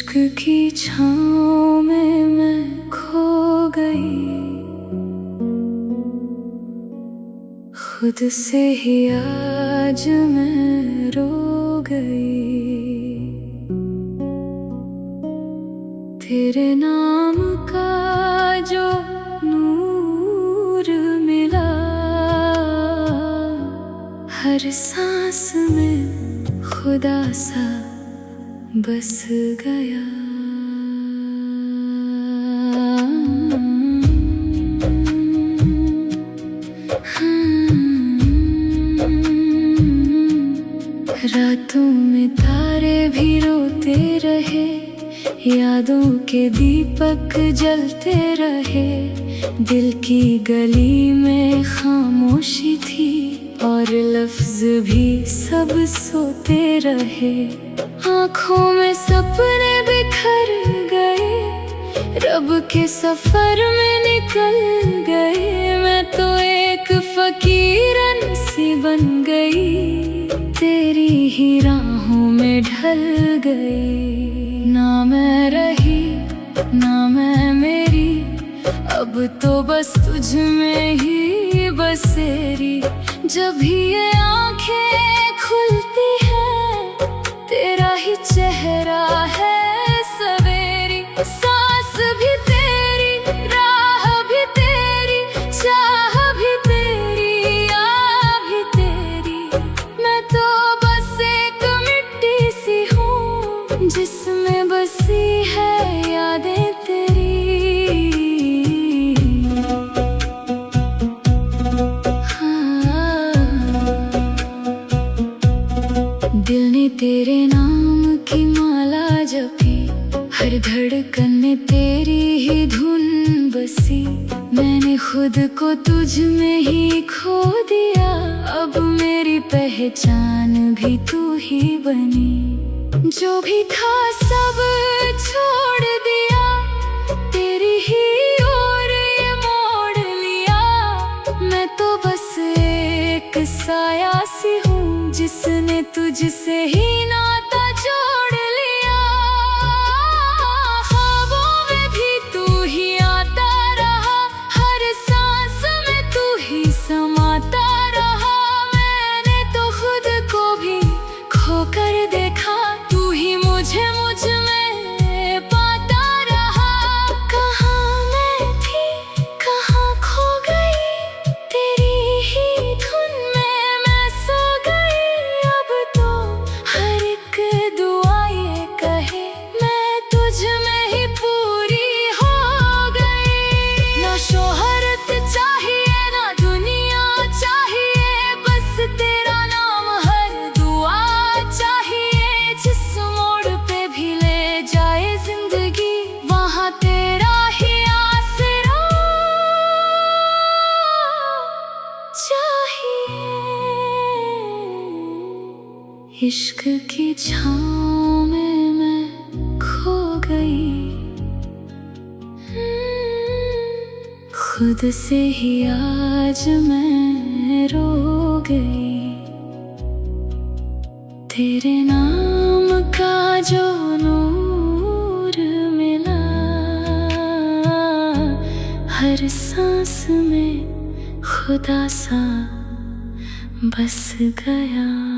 इश्क की छाँव में मैं खो गई, खुद से ही आज मैं रो गई। तेरे नाम का जो नूर मिला, हर सांस में खुदा सा बस गया। रातों में तारे भी रोते रहे, यादों के दीपक जलते रहे। दिल की गली में खामोशी थी और लफ्ज भी सब सोते रहे। आँखों में सपने बिखर गए, रब के सफर में निकल गए। मैं तो एक फकीरन सी बन गई, तेरी ही राहों में ढल गई। ना मैं रही ना मैं मेरी, अब तो बस तुझ में ही बसेरी। जब भी ये आँखें खुलती है, तेरा ही चेहरा है सवेरी। सांस भी तेरी, राह भी तेरी, चाह भी तेरी, आ भी तेरी। मैं तो बस एक मिट्टी सी हूँ, जिसमें बसी है यादें तेरी। दिल ने तेरे नाम की माला जपी, हर धड़कन में तेरी ही धुन बसी। मैंने खुद को तुझ में ही खो दिया, अब मेरी पहचान भी तू ही बनी। जो भी था सब छोड़ दिया, तेरी ही ओर ये मोड़ लिया। मैं तो बस एक साया सी हूँ, जिसने तुझसे ही नाता जोड़ लिया। ख्वाबों में भी तू ही आता रहा, हर सांस में तू ही समाता रहा। मैंने तो खुद को भी खोकर देखा, तू ही मुझे मुझ में पाता रहा। कहाँ मैं थी कहाँ खो गई, तेरी ही धुन में मैं सो गई। अब तो हर एक दुआ ये कहे, मैं तुझ में ही पूरी हो गई। ना शोहरत चाहिए ना दुनिया चाहिए, बस तेरा नाम हर दुआ चाहिए। जिस मोड़ पे भी ले जाए जिंदगी, वहाँ तेरा ही आसरा चाहिए। इश्क की छाँव में मैं खो गई, खुद से ही आज मैं रो गई। तेरे नाम का जो नूर मिला, हर सांस में खुदा सा बस गया।